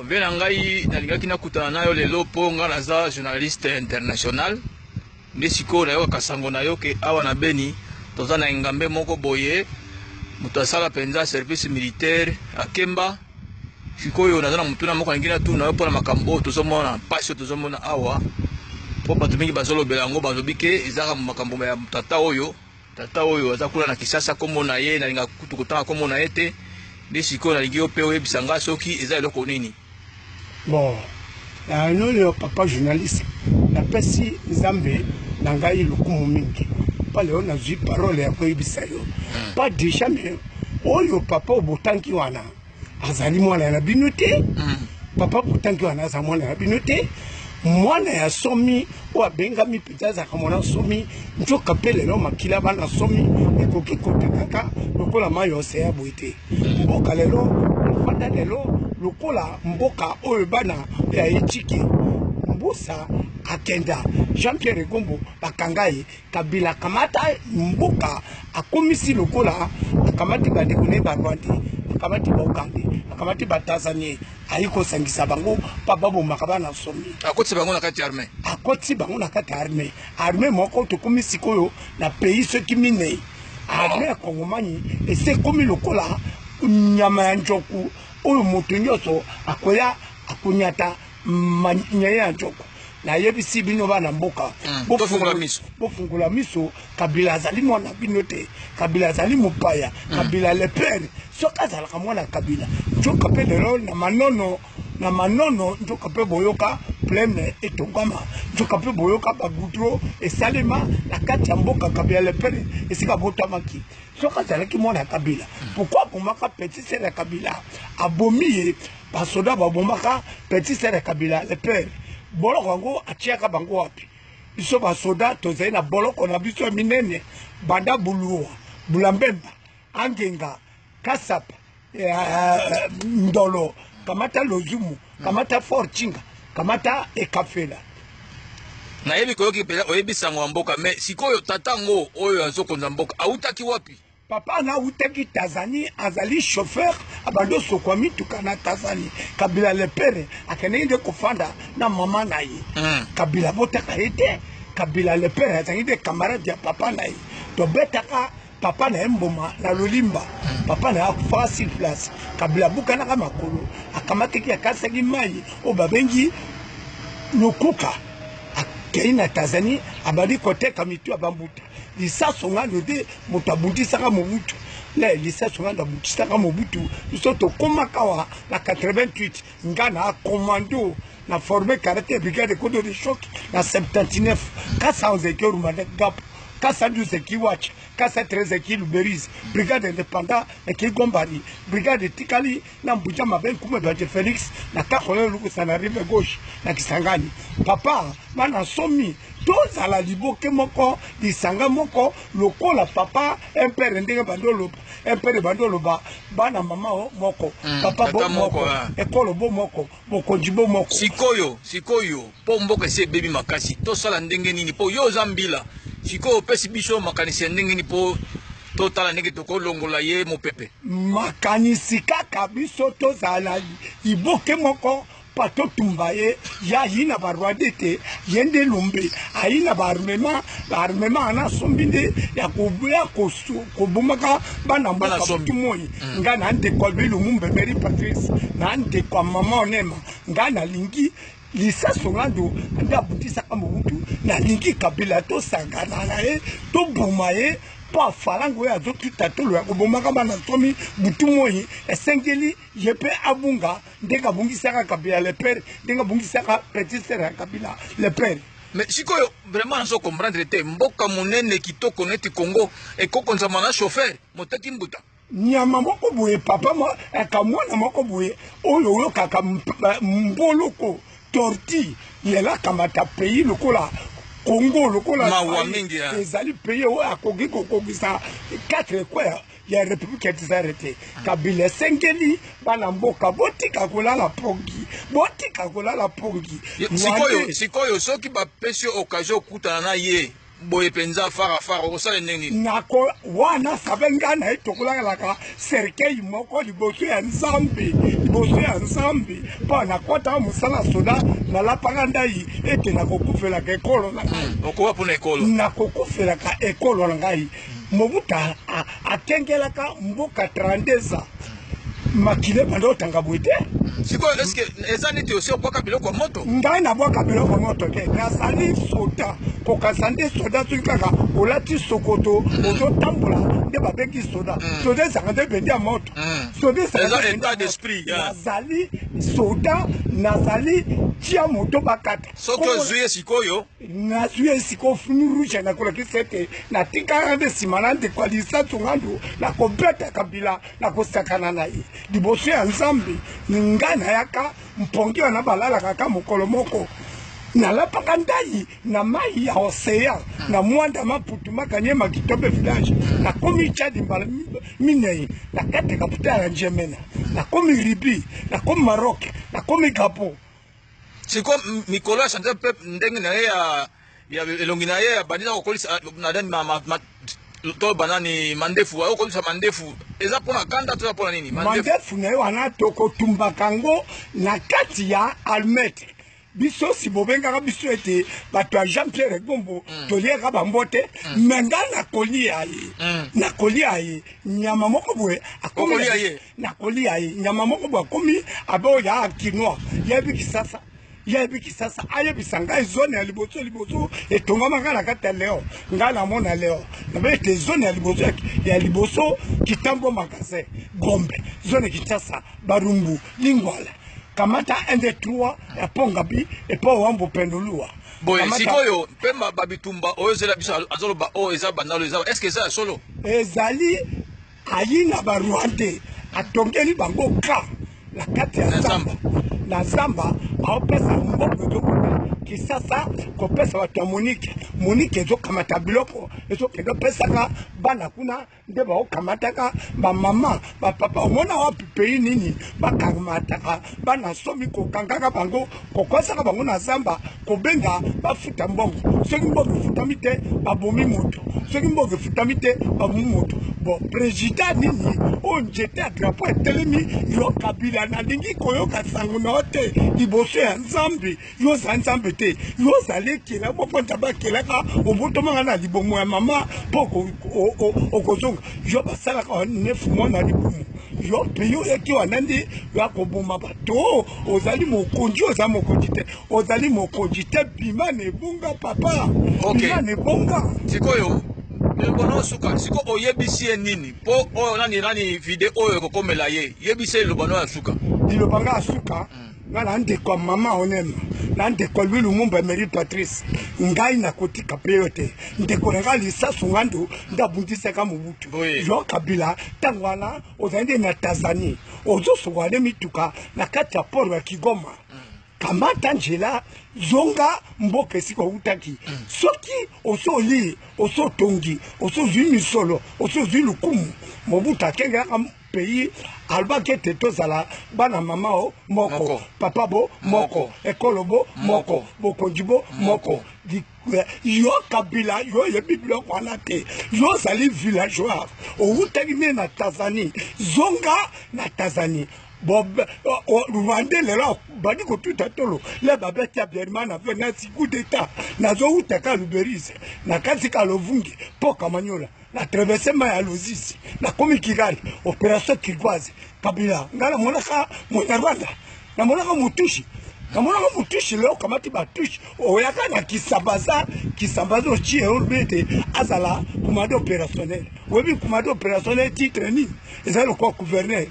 Mbela ngai nalingaki nakutana nayo lelo po nga naza journaliste international nde sikoyo nayoka kasango nayo ke awa na Beni toza na engambe moko boye moto asala penza service militaire akemba sikoyo naza na mutuna moko nalingi natuna nayo mpona makambo tozomona mpasi oyo tozomona awa po bato mingi bazolobela yango balobi ke ezaka makambo ya tata oyo aza kuna na Kisasa kombo na ye nalinga kutu kotanga kombo na ye te nde sikoyo nalingi yo mpe oyebisa nga soki eza eloko nini. Bon, nous le papa journaliste, la pesi Nzambe nangai lokumu mingi. Pas le on a vu parole ya ko ibisayo. Pas déjà mais oyo papa obotanki wana azali mwana na binote. Papa botanki wana azali mwana na binote. Mwana ya somi o bengami pitaza kamona somi njoka pele no makila bana somi ekoki kotekaka lokola mayo se ya boite. Mboka lelo fanda lelo lokola mboka oyo bana ya etiki mbusa akenda Jean-Pierre Gombo bakangai Kabila kamata mboka akomisi lokola akamati badekone barwandi akamati baukandi akamati batanzanie ayiko sangisa bango papa bomaka bana somi akotsi bango na kati armée armée moko to komisi koyo na pays ceux qui mine armée kongomani et c'est comme lokola nyama ya njoku oyo moto nyonso akoya akunyata manya ya njoku na yebisi bino bana mboka bofungula miso Kabila azali mwana bino te Kabila azali mopaya Kabila le père soki azalaka mwana Kabila njoka mpe lelo na manono njoka mpe boyoka plene etongama njoka mpe boyoka bagudro esalema na kati ya mboka Kabila le père esika botamaki soki azalaki mwana Kabila pourquoi bomaka petit sere ya Kabila abomi ye basoda babomaka petit sere ya Kabila le père boloko yango atiaka bango wapi biso basoda tozali na boloko na biso minene banda buluwa bulambemba angenga kasapa ndolo kamata lozumu kamata forchinga kamata ekafela na yebi koyoki pela oyebisango wa mboka mais sikoyo tatango oyo azokonza mboka autaki wapi papa na utaki Tanzanie azali chauffeur abando sokwa mituka na Tanzanie Kabila le père akene de kofanda na mama na ye Kabila botaka ete Kabila le père azali de camarade ya papa na ye to betaka papa na mboma na lolimba papa na fasi place Kabila bukana ka makolo akamateki akasaki mai o babengi lokuka akena Tanzanie abadi koteka mitu abambuta lisaso ngando de motabundisaka mobutu la lisaso ngando bundisaka mobutu biso to komakawa na 88 ngana commando na formé karaté brigade kodo de choc na 79 411 ekioruma de gap 412 ekiwach 413 ekiluberis brigade indépendant ekigombari brigade tikali na mbuja maben kuma baje Felix na kakole lukusa na rive gauche na Kisangani papa bana somi tozala liboke moko lisanga moko lokola papa impere ndenge bandolo impere bandolo bana mama moko papa bo moko ekolo bo moko bokonji bo moko sikoyo po mboka ese bebi makasi tosala ndenge nini po yo zambila sikoyo pesi biso makanisi ndenge nini po totala ndenge tokolongola ye mopepe makanisi kaka biso tozala liboke moko pato tumbaye ya yina barwadete yende lumbe ayina barmema ana sombinde ya kubuya kubumaka bana mboka somoi ngana ante kwa bilu mumbe Mary Patrice na ante kwa mama onema ngana lingi lisaso ngando anda butisa kama mtu na lingi Kabila to sangana na ye to bumaye pa falango ya zoki tatolo ya kubomaka bana somi butu moi esengeli yepe abunga ndeka bungisaka Kabila le père ndeka bungisaka petit sere ya Kabila le père mais sikoyo vraiment nazo comprendre te mboka monene kitoko neti Congo ekokonza mana chauffeur motaki mbuta nyama moko boye papa mo akamwana moko boye oyo kaka mboloko torti yela kamata pays lokola Congo lokola ezali pays oyo akoki kokokisa 4 kwa ya république ezarete Kabila sengeli bana mboka botika kolala pongi sikoyo soki bapesi occasion okutana na ye boye penza fara okosala ndenge nini nako wana sabenga na etokolaka cercueil moko liboso ya nzambe mpo nakota mosala soda nalapaka ndai ete nakokufelaka ekolo na ngai okowa mpona ekolo nakokufelaka ekolo na ngai mobuta akengelaka mboka 32 makile bando otanga boye te sikoyo eske eza neti osi obwaka biloko ya moto ngai nabwaka biloko ya moto te nazali soda kokasa nde soda soki kaka olati sokoto ozotambola nde babengi soda soda ezanga nde bendi ya moto soda eza état d'esprit nazali soda nazali tia moto bakata soki ozwi ye sikoyo nazwi ye sikoyo fini rouge nakolakisa ete natikaka nde nsima na ndeko ya lisansu ngandu nakobeta kabila nakosakana na ye liboso ya nzambe ngai nayaka mpongi wana balalaka ka mokolo moko nalapaka ndai na mai ya océan na mwanda maputu makanye makitobe village nakomi Tchad mbala minei na kati kapitale ya Njemena nakomi Libi nakomi Maroc nakomi Gabon siko mikolo ya chanter peuple ndenge na ye ya elongi na ye bandina kokolisa na dani to banani mandefu okolisa mandefu eza mpona kanda to mpona nini mandefu na ye wana tokotumbaka ngo na kati ya almete biso si bobengaka biso ete bato ya Jean Pierre Gombo toliaka bambote me ngai nakolia ye nyama moko boye nakolia ye nyama moko boye akomi abe oyo ya kinois yebi kisasa ayebisa ngai zone ya liboso etongamaka na kati ya leo ngai namona leo nabe ete zone ya liboso kitambo magasin Gombe zone Kinshasa Barumbu Lingwala kamata 1 2 3 ya Pongabi epo wambo pendulua boye sikoyo pemba babitumba oyo zela biso azoloba o eza bandalo eza est-ce que ça solo ezali ayina ba Rwanda atongeli bango ka la kati ya Zamba aopesa mboko kisasa kopesa bato ya Monique ezokamata biloko ezokende opesaka bana kuna nde baokamataka bamama bapapa omona wapi pays nini bakamataka bana somi kokangaka bango kokosaka bango na zamba kobenga bafuta mbongo soki mbongo efutami te babomi moto soki mbongo efutami te babomi moto bon président nini oyo nzete ya drapeau etelemi yo Kabila nalingi koyoka sango na yo te liboso ya nzambe yo oza nzambe te yo ozali ekela moko ntabakelaka obotomanga na libomo ya mama mpo okozonga yo basalaka 9 mois na libomo yo mpe oyeki wana nde yakoboma bato ozali mokonzi oza mokonzi te ozali mokonzi te bima na ebonga papa bima na ebonga sikoyo Bono suka siko oyebisi ye nini po oyo nani video oyo kokomela ye yebisi lobano ya suka dilobanga ya suka ngala ndeko mama onema na ndeko lui Lumumba Mary Patrice ngai na kotika peyote ndeko nga lisasu ngandu ndabundisaka Mobutu yo Kabila tangwana ozande na Tanzania ozosongwane mituka na kati ya port ya Kigoma kamata njela zonga mboka esika utaki soki osoli osotongi osozwi misolo osozwi lukumu Mobutu akengelaka pays albaki ete tozala bana mama o moko papa bo moko ekolo bo moko bokonzi bo moko yo Kabila yo yebi biloko wana te yo ozali villageois outaki mie na Tanzanie zonga na Tanzanie Rwanda lelo badi kotuta tolo le babeti ya Bierman na vena si coup d'état nazo utaka Luberize na kasi ka Lovungi poka manyola na traverse ma ya Lozisi na komi Kigali opération Kirgwaze Kabila ngala monaka Rwanda na monaka Mutushi na monaka Mutushi leo kamati batushi oyaka na Kisambaza ochie olbete azala commandant opérationnel webi commandant opérationnel titre ni ezalo ko gouverneur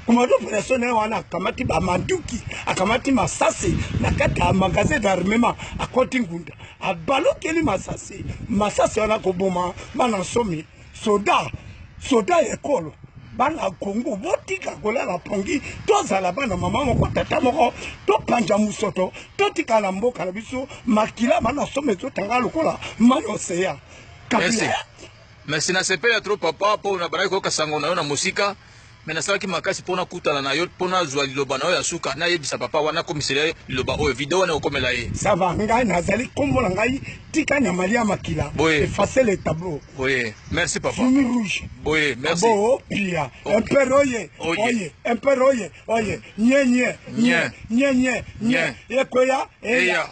Commandant opérationnel wana akamati ba manduki akamati masasi na kati ya magasin d'armement a Kontingunda abalokeli masasi wana koboma bana somi soda ekolo bana Kongo botika kolala pongi tozala bana mama moko tata moko to panja musoto totika na mboka na biso makila bana somi ezotanga lokola mani océan Merci na sepela trop papa po na barako kasango na musika mais nasalaki makasi mpona kutana na yo mpona zwa liloba na yo ya suka nayebisa papa wana komisela liloba oyo video wana okomela ye sava ngai nazali kombo na ngai tika nyamali ya makila effacer le tableau. Oui, merci papa. Fumée rouge. Oui, merci. Abo pia. Un peu oye. Oye. Un peu oye. Oye. Nye nye. Nye nye. Nye. Ekoya. Eya.